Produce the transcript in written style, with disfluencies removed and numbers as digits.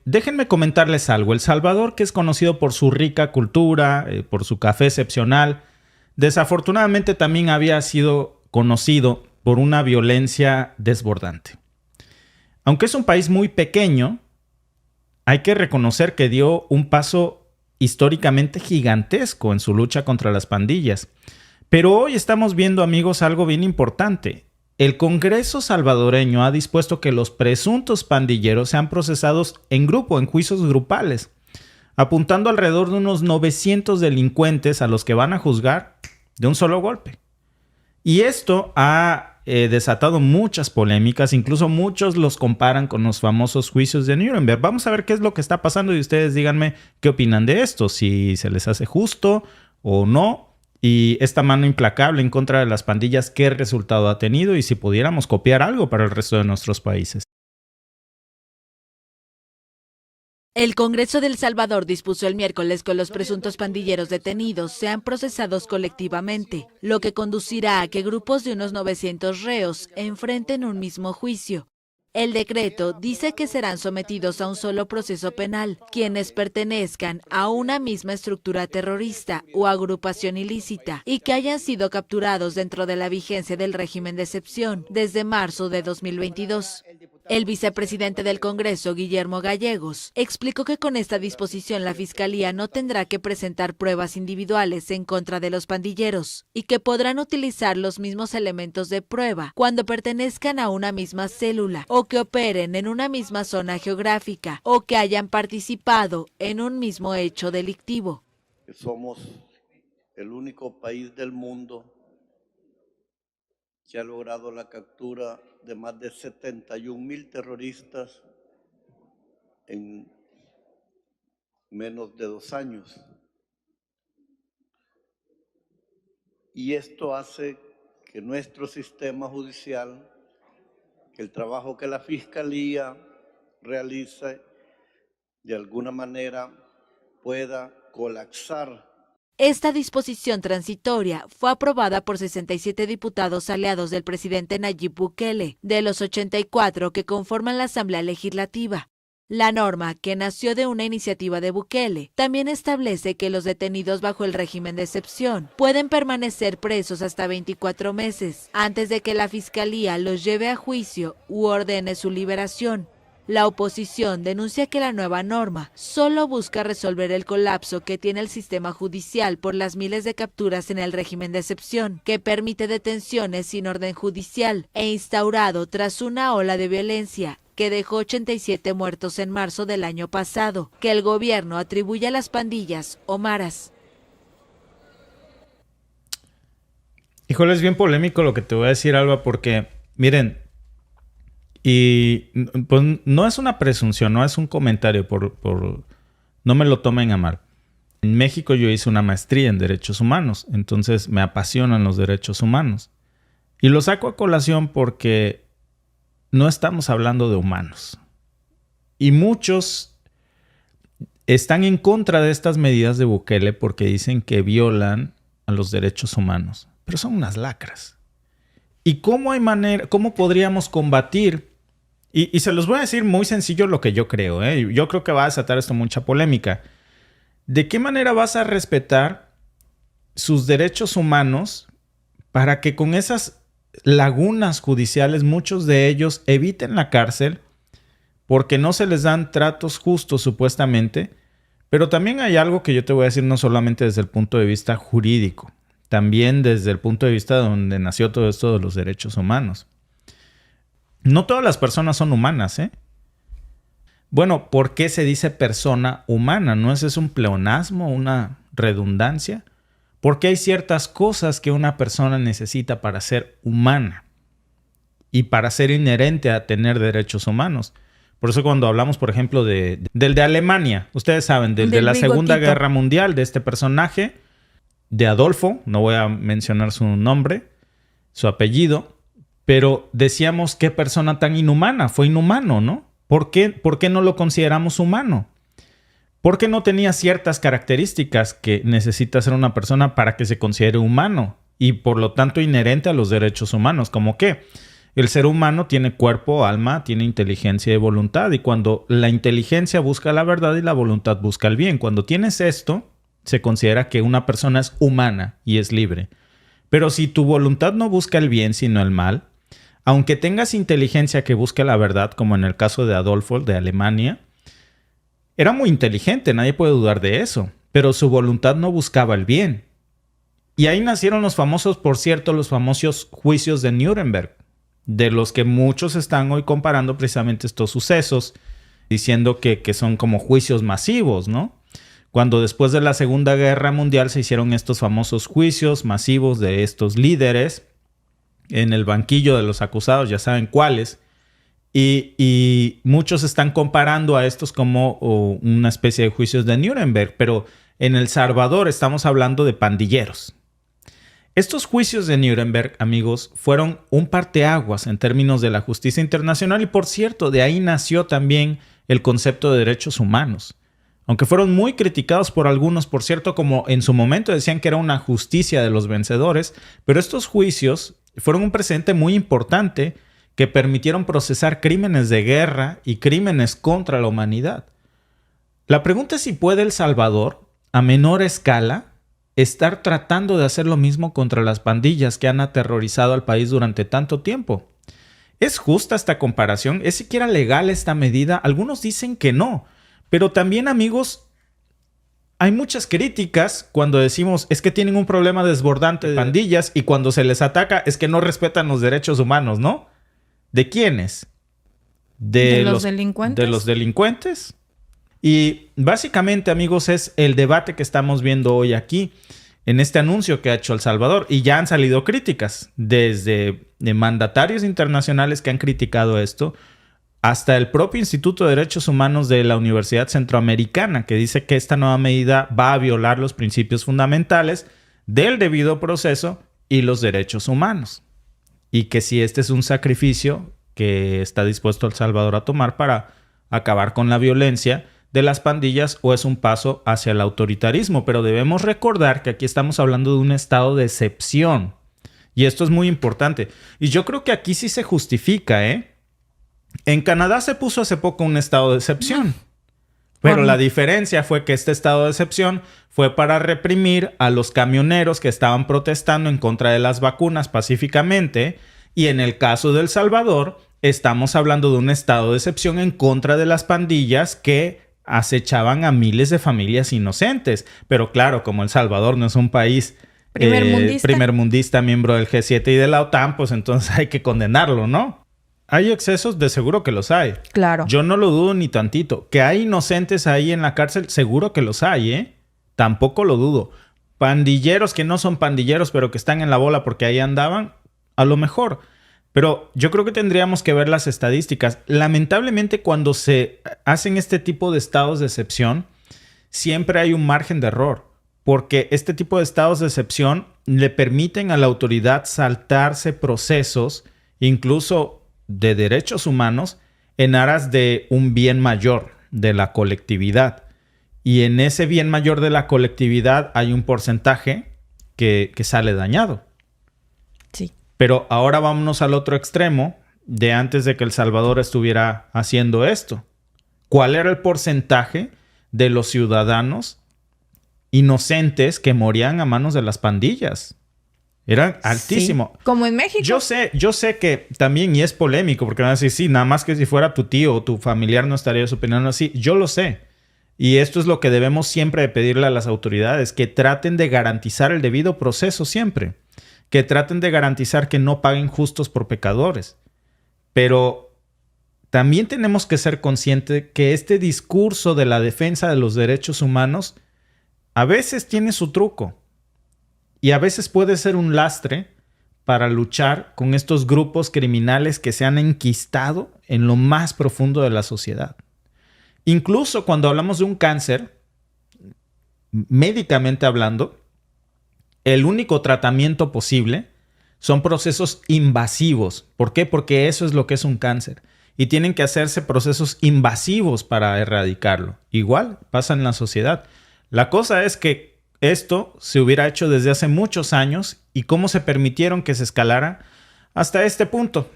déjenme comentarles algo. El Salvador, que es conocido por su rica cultura, por su café excepcional, desafortunadamente también había sido conocido por una violencia desbordante. Aunque es un país muy pequeño, hay que reconocer que dio un paso históricamente gigantesco en su lucha contra las pandillas. Pero hoy estamos viendo, amigos, algo bien importante. El Congreso salvadoreño ha dispuesto que los presuntos pandilleros sean procesados en grupo, en juicios grupales, apuntando alrededor de unos 900 delincuentes a los que van a juzgar de un solo golpe. Y esto ha desatado muchas polémicas, incluso muchos los comparan con los famosos juicios de Nuremberg. Vamos a ver qué es lo que está pasando y ustedes díganme qué opinan de esto, si se les hace justo o no. Y esta mano implacable en contra de las pandillas, ¿qué resultado ha tenido? Y si pudiéramos copiar algo para el resto de nuestros países. El Congreso de El Salvador dispuso el miércoles que los presuntos pandilleros detenidos sean procesados colectivamente, lo que conducirá a que grupos de unos 900 reos enfrenten un mismo juicio. El decreto dice que serán sometidos a un solo proceso penal quienes pertenezcan a una misma estructura terrorista o agrupación ilícita y que hayan sido capturados dentro de la vigencia del régimen de excepción desde marzo de 2022. El vicepresidente del Congreso, Guillermo Gallegos, explicó que con esta disposición la Fiscalía no tendrá que presentar pruebas individuales en contra de los pandilleros y que podrán utilizar los mismos elementos de prueba cuando pertenezcan a una misma célula o que operen en una misma zona geográfica o que hayan participado en un mismo hecho delictivo. Somos el único país del mundo que ha logrado la captura de más de 71,000 terroristas en menos de 2 años. Y esto hace que nuestro sistema judicial, que el trabajo que la Fiscalía realiza, de alguna manera pueda colapsar. Esta disposición transitoria fue aprobada por 67 diputados aliados del presidente Nayib Bukele, de los 84 que conforman la Asamblea Legislativa. La norma, que nació de una iniciativa de Bukele, también establece que los detenidos bajo el régimen de excepción pueden permanecer presos hasta 24 meses antes de que la Fiscalía los lleve a juicio u ordene su liberación. La oposición denuncia que la nueva norma solo busca resolver el colapso que tiene el sistema judicial por las miles de capturas en el régimen de excepción, que permite detenciones sin orden judicial e instaurado tras una ola de violencia que dejó 87 muertos en marzo del año pasado, que el gobierno atribuye a las pandillas o maras. Híjole, es bien polémico lo que te voy a decir, Alba, porque, miren, y pues no es una presunción, no es un comentario, no me lo tomen a mal. En México yo hice una maestría en Derechos Humanos, entonces me apasionan los derechos humanos. Y lo saco a colación porque no estamos hablando de humanos. Y muchos están en contra de estas medidas de Bukele porque dicen que violan a los derechos humanos. Pero son unas lacras. ¿Y cómo podríamos combatir? Y se los voy a decir muy sencillo lo que yo creo. Yo creo que va a desatar esto mucha polémica. ¿De qué manera vas a respetar sus derechos humanos para que con esas lagunas judiciales muchos de ellos eviten la cárcel porque no se les dan tratos justos supuestamente? Pero también hay algo que yo te voy a decir no solamente desde el punto de vista jurídico, también desde el punto de vista donde nació todo esto de los derechos humanos. No todas las personas son humanas, ¿eh? Bueno, ¿por qué se dice persona humana? ¿No es un pleonasmo, una redundancia? Porque hay ciertas cosas que una persona necesita para ser humana y para ser inherente a tener derechos humanos. Por eso cuando hablamos, por ejemplo, del de Alemania, ustedes saben, del de la Segunda Guerra Mundial, de este personaje, de Adolfo, no voy a mencionar su nombre, su apellido, pero decíamos qué persona tan inhumana, fue inhumano, ¿no? ¿Por qué no lo consideramos humano? Porque no tenía ciertas características que necesita ser una persona para que se considere humano y por lo tanto inherente a los derechos humanos. ¿Cómo qué? El ser humano tiene cuerpo, alma, tiene inteligencia y voluntad. Y cuando la inteligencia busca la verdad y la voluntad busca el bien, cuando tienes esto, se considera que una persona es humana y es libre. Pero si tu voluntad no busca el bien, sino el mal, aunque tengas inteligencia que busque la verdad, como en el caso de Adolfo de Alemania, era muy inteligente, nadie puede dudar de eso, pero su voluntad no buscaba el bien. Y ahí nacieron los famosos, por cierto, los famosos juicios de Nuremberg, de los que muchos están hoy comparando precisamente estos sucesos, diciendo que son como juicios masivos, ¿no? Cuando después de la Segunda Guerra Mundial se hicieron estos famosos juicios masivos de estos líderes en el banquillo de los acusados, ya saben cuáles, y muchos están comparando a estos como una especie de juicios de Nuremberg, pero en El Salvador estamos hablando de pandilleros. Estos juicios de Nuremberg, amigos, fueron un parteaguas en términos de la justicia internacional y, por cierto, de ahí nació también el concepto de derechos humanos. Aunque fueron muy criticados por algunos, por cierto, como en su momento decían que era una justicia de los vencedores, pero estos juicios fueron un precedente muy importante que permitieron procesar crímenes de guerra y crímenes contra la humanidad. La pregunta es si puede El Salvador, a menor escala, estar tratando de hacer lo mismo contra las pandillas que han aterrorizado al país durante tanto tiempo. ¿Es justa esta comparación? ¿Es siquiera legal esta medida? Algunos dicen que no. Pero también, amigos, hay muchas críticas cuando decimos es que tienen un problema desbordante de pandillas y cuando se les ataca es que no respetan los derechos humanos, ¿no? ¿De quiénes? ¿De los delincuentes? De los delincuentes. Y básicamente, amigos, es el debate que estamos viendo hoy aquí en este anuncio que ha hecho El Salvador. Y ya han salido críticas desde de mandatarios internacionales que han criticado esto hasta el propio Instituto de Derechos Humanos de la Universidad Centroamericana, que dice que esta nueva medida va a violar los principios fundamentales del debido proceso y los derechos humanos. Y que si este es un sacrificio que está dispuesto El Salvador a tomar para acabar con la violencia de las pandillas o es un paso hacia el autoritarismo. Pero debemos recordar que aquí estamos hablando de un estado de excepción. Y esto es muy importante. Y yo creo que aquí sí se justifica, ¿eh? En Canadá se puso hace poco un estado de excepción. Pero la diferencia fue que este estado de excepción fue para reprimir a los camioneros que estaban protestando en contra de las vacunas pacíficamente. Y en el caso de El Salvador, estamos hablando de un estado de excepción en contra de las pandillas que acechaban a miles de familias inocentes. Pero claro, como El Salvador no es un país primermundista, miembro del G7 y de la OTAN, pues entonces hay que condenarlo, ¿no? ¿Hay excesos? De seguro que los hay. Claro. Yo no lo dudo ni tantito. ¿Que hay inocentes ahí en la cárcel? Seguro que los hay, ¿eh? Tampoco lo dudo. Pandilleros que no son pandilleros, pero que están en la bola porque ahí andaban, a lo mejor. Pero yo creo que tendríamos que ver las estadísticas. Lamentablemente, cuando se hacen este tipo de estados de excepción, siempre hay un margen de error. Porque este tipo de estados de excepción le permiten a la autoridad saltarse procesos, incluso de derechos humanos, en aras de un bien mayor de la colectividad. Y en ese bien mayor de la colectividad hay un porcentaje que sale dañado. Sí. Pero ahora vámonos al otro extremo de antes de que El Salvador estuviera haciendo esto. ¿Cuál era el porcentaje de los ciudadanos inocentes que morían a manos de las pandillas? Era altísimo. Sí, como en México. Yo sé que también, y es polémico, porque van a decir, sí, nada más que si fuera tu tío o tu familiar no estaría opinando así. Yo lo sé. Y esto es lo que debemos siempre de pedirle a las autoridades, que traten de garantizar el debido proceso siempre. Que traten de garantizar que no paguen justos por pecadores. Pero también tenemos que ser conscientes que este discurso de la defensa de los derechos humanos a veces tiene su truco. Y a veces puede ser un lastre para luchar con estos grupos criminales que se han enquistado en lo más profundo de la sociedad. Incluso cuando hablamos de un cáncer, médicamente hablando, el único tratamiento posible son procesos invasivos. ¿Por qué? Porque eso es lo que es un cáncer. Y tienen que hacerse procesos invasivos para erradicarlo. Igual pasa en la sociedad. La cosa es que esto se hubiera hecho desde hace muchos años y cómo se permitieron que se escalara hasta este punto.